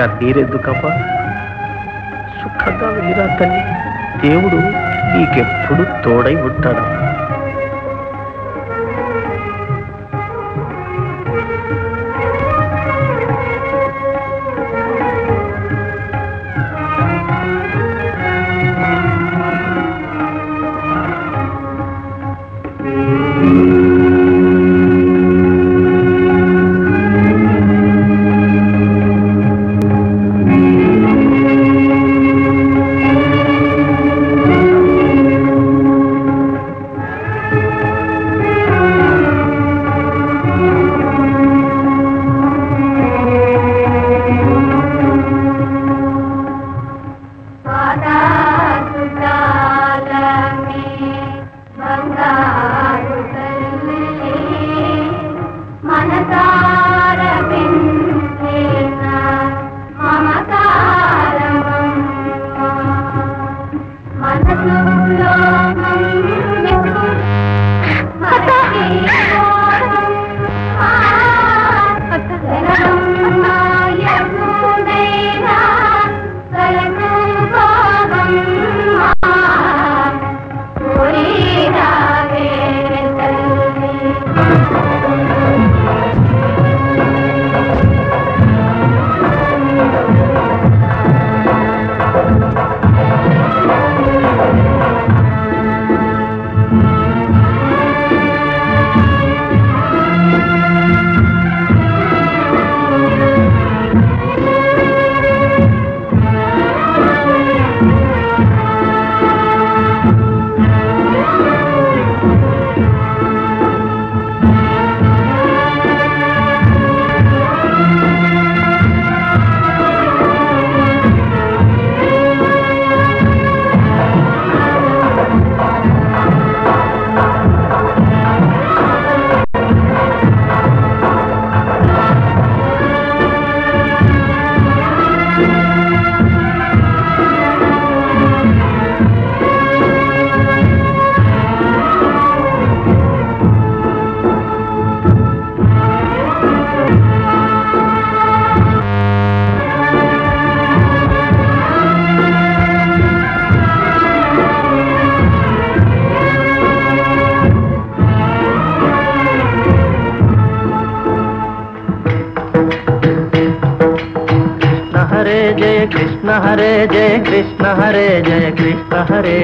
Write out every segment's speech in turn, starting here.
కన్నీరెందుకమ్మా? సుఖంగా వెళ్ళిరా తల్లి. దేవుడు నీకెప్పుడు తోడై ఉంటాడు. हरे जय कृष्ण हरे जय कृष्ण हरे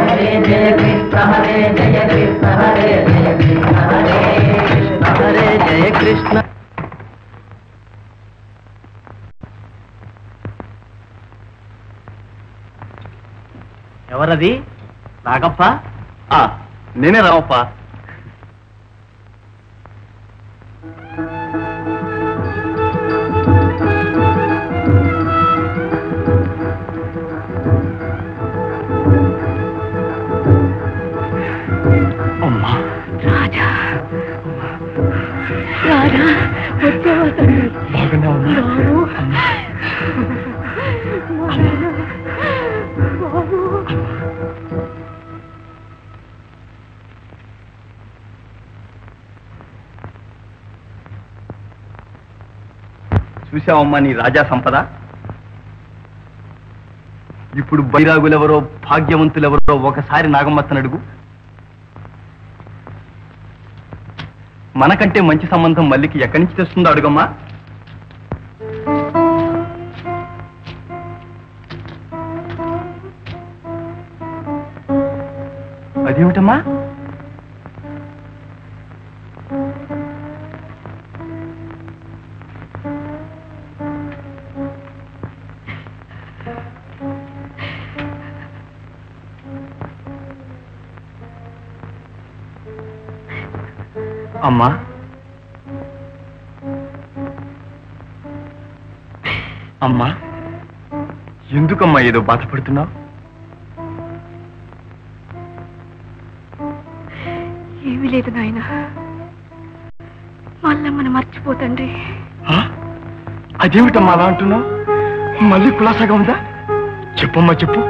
हरे जय कृष्ण हरे जय कृष्ण हरे जय कृष्ण हरे कृष्ण हरे जय कृष्ण ఎవరది? రాగప్ప? నేనే రామప్ప. రాజా రాజా వచ్చావా తండ్రి? బాబు చూసావమ్మా నీ రాజా సంపద. ఇప్పుడు బైరాగులెవరో భాగ్యవంతులెవరో ఒకసారి నాగమ్మత్తను అడుగు. మనకంటే మంచి సంబంధం మల్లికి ఎక్కడి నుంచి తెస్తుందో అడుగమ్మా. అదేమిటమ్మా? అమ్మా అమ్మా ఎందుకమ్మా ఏదో బాధపడుతున్నావు? ఏమీ లేదు నాయన, మళ్ళమ్మను మర్చిపోతండి. అదేమిటమ్మా అలా అంటున్నావు? మళ్ళీ కులాసాగా ఉందా? చెప్పమ్మా చెప్పు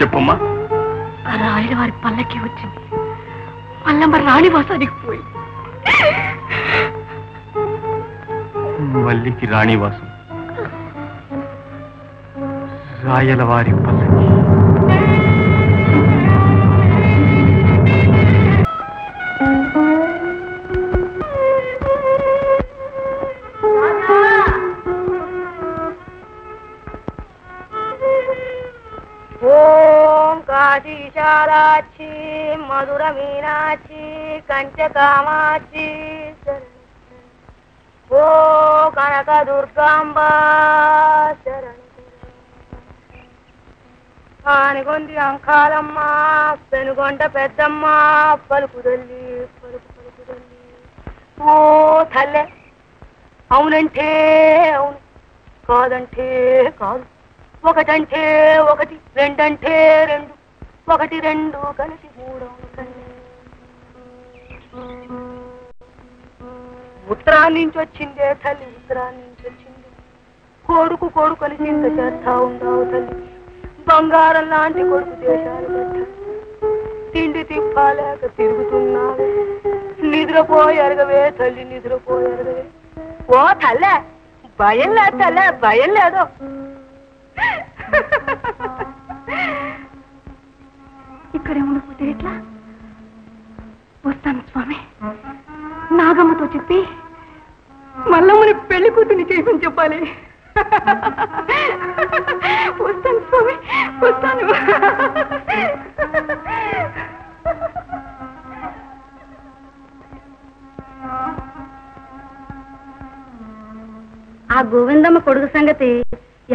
చెప్పమ్మా. ఆ రాయుల వారి పల్లకి వచ్చింది, మళ్ళమ్మ రాణివాసానికి పోయి మల్లికి రాణివాసం, రాయలవారి పల్లకి. ఓం కాశీశాలాక్షి మధుర మీనాక్షి కంచె కామాక్షి ఓ కనక దుర్గాంబ ఆనిగొంది అంకాలమ్మ పెనుగొండ పెద్దమ్మ పలుకుదల్లి పలుకుదల్లి ఓ తల్లె అవునంటే అవును, కాదంటే కాదు, ఒకటంటే ఒకటి, రెండంటే రెండు, ఒకటి రెండు కలిసి మూడవుతుంది. ఉత్తరాన్ని నుంచి వచ్చిందే తల్లి, ఉత్తరాన్ని నుంచి వచ్చింది. కొడుకు కొడుకుని చింత చేస్తా ఉన్నావు తల్లి, బంగారం లాంటి కొడుకు దేశాలు పెట్ట తిండి తిప్పాలేక తిరుగుతున్నావు. నిద్రపోయరగవే తల్లి, నిద్రపోయరగవే. ఓ తల్లే భయం లేదు తల్లే, భయం లేదు. ఇక్కడే ఉండిపోతే ఎట్లా? వస్తాను స్వామి, నాగమ్మతో చెప్పి మల్లమ్మని పెళ్లి కూతుని చేయమని చెప్పాలి. వస్తాను స్వామి, వస్తాను. ఆ గోవిందమ్మ కొడుకు సంగతి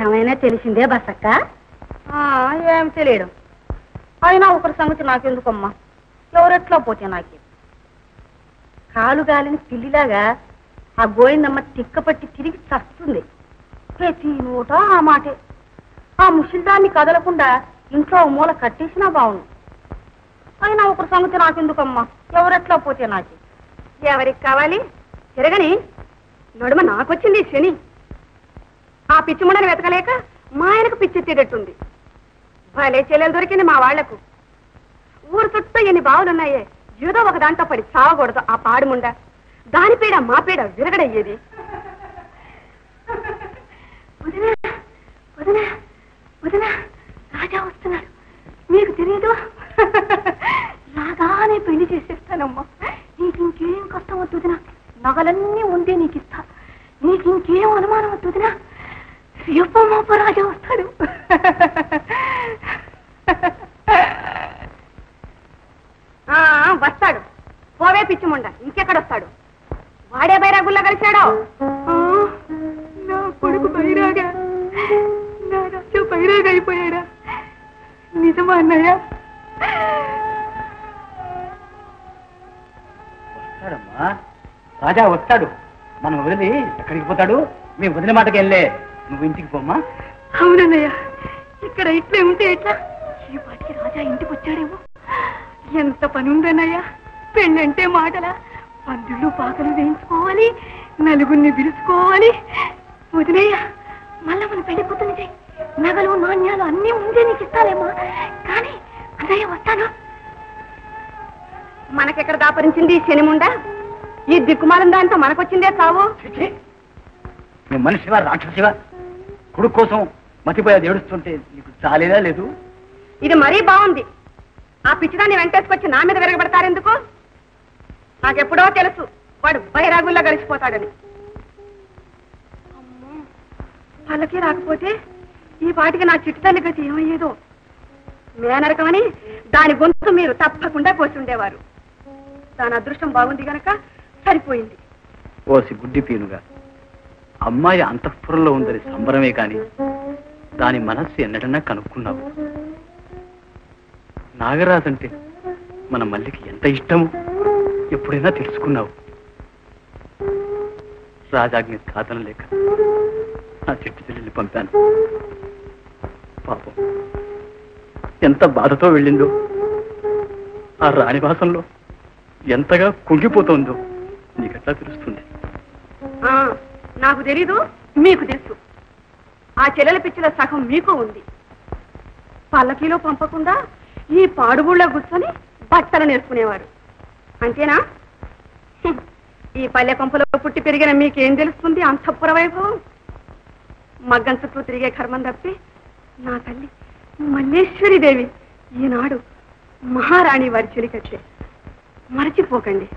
ఏమైనా తెలిసిందే బసక్క? ఏం తెలియడం. అయినా ఒకరి సంగతి నాకెందుకమ్మా, ఎవరెట్లా పోతే నాకే. కాలు గాలిని పిల్లిలాగా ఆ గోవిందమ్మ తిక్కపట్టి తిరిగి చస్తుంది. ప్రతి నోట ఆ మాటే. ఆ ముషిల్దాన్ని కదలకుండా ఇంట్లో మూల కట్టేసినా బాగుండు. అయినా ఒకరి సంగతి నాకెందుకమ్మా, ఎవరెట్లా పోతే నాకే. ఎవరికి కావాలి తిరగని నడుమ నాకొచ్చింది శని. ఆ పిచ్చిముండని వెతకలేక మా ఆయనకు పిచ్చెత్తేటట్టుంది. భలే చెల్లెలు దొరికింది మా వాళ్లకు. ఊరు చుట్టూ ఎన్ని బావులున్నాయే, ఏదో ఒక దాంట్లో పడి చావకూడదు ఆ పాడుముండ. దాని పీడ మా పీడ విరగడయ్యేది. వదినా వదినా వదినా, రాజా వస్తున్నాడు, మీకు తెలియదు? రాగానే పెళ్లి చేసేస్తానమ్మా. నీకు ఇంకేం కష్టం వద్దుదినా, నగలన్నీ ఉంటే నీకు ఇస్తా. నీకు ఇంకేం అనుమానం వద్దుదినా, రేపమ్మ రాజా వస్తాడు. వస్తాడు, పోవే పిచ్చిముండ, ఇంకెక్కడొస్తాడు? వాడే బైరాగుల్లా కలిశాడు. నా కొడుకు బైరాగా, నా రాజు బైరాగా అయిపోయాడా? నిజమా అన్నయ్య? వస్తాడమ్మా, రాజా వస్తాడు. మనం వదిలి ఎక్కడికి పోతాడు? మేము వదిన మాటకి వెళ్ళే, నువ్వు ఇంటికి పోమ్మా. అవునన్నయ్య, ఇక్కడ ఇట్లే ఉంటే ఎట్లా? ఈ పాటికి రాజా ఇంటికి వచ్చాడేమో. ఎంత పని ఉందన్నయ్య, పెళ్ళంటే మాటలా? పందులు పాకలు వేయించుకోవాలి, నలుగురిని పిలుచుకోవాలి. వదిలేయ, మళ్ళా మన పెళ్లి కూతుని నగలు నాణ్యాలు అన్నీ ఉంటే నీకు ఇస్తాలేమా. కానీ అన్నయ్య వస్తాను. మనకెక్కడ దాపరించింది ఈ శనిముండా? ఈ దిక్కుమాలం దాంతో మనకొచ్చిందే సావు. నువ్వు మనిషివా రాక్షసివా? కొడుకు కోసం మతిపోయేది ఏడుస్తుంటే నీకు చాలేదా లేదు? ఇది మరీ బాగుంది. ఆ పిచ్చిదాన్ని వెంటేసుకొచ్చి నా మీద విరగబడతారెందుకు? నాకెప్పుడో తెలుసు వాడు బైరాగుల్లా గడిచిపోతాడని. వాళ్ళకి రాకపోతే ఈ పాటికి నా చిట్టు తల్లి గతి ఏమయ్యేదో. మేనరకమని దాని గొంతు మీరు తప్పకుండా కోసి ఉండేవారు. దాని అదృష్టం బాగుంది గనక సరిపోయింది. ఓసి గుడ్డి పీనుగా, అమ్మాయి అంతఃపురంలో ఉందని సంబరమే కాని దాని మనస్సు ఎన్నడన్నా కనుక్కున్నావు? నాగరాజు అంటే మన మల్లికి ఎంత ఇష్టమో ఎప్పుడైనా తెలుసుకున్నావు? రాజాజ్ఞ కాదన లేక నా చెట్టు చెల్లెల్ని పంపాను. పాపం ఎంత బాధతో వెళ్ళిందో, ఆ రాణివాసంలో ఎంతగా కుంగిపోతుందో నీకెట్లా తెలుస్తుంది? నాకు తెలీదు, మీకు తెలుసు. ఆ చెల్లెల పిచ్చిల సగం మీకు ఉంది. పల్లకీలో పంపకుండా ఈ పాడుబుళ్ళ కూర్చొని బట్టలు నేర్చుకునేవారు అంతేనా? ఈ పల్లె కొంపలో పుట్టి పెరిగిన మీకేం తెలుస్తుంది అంతఃపుర వైభవం? మగ్గం చుట్టూ తిరిగే కర్మం తప్పి నా తల్లి మల్లేశ్వరి దేవి ఈనాడు మహారాణి వారి చెలికట్టే. మరచిపోకండి.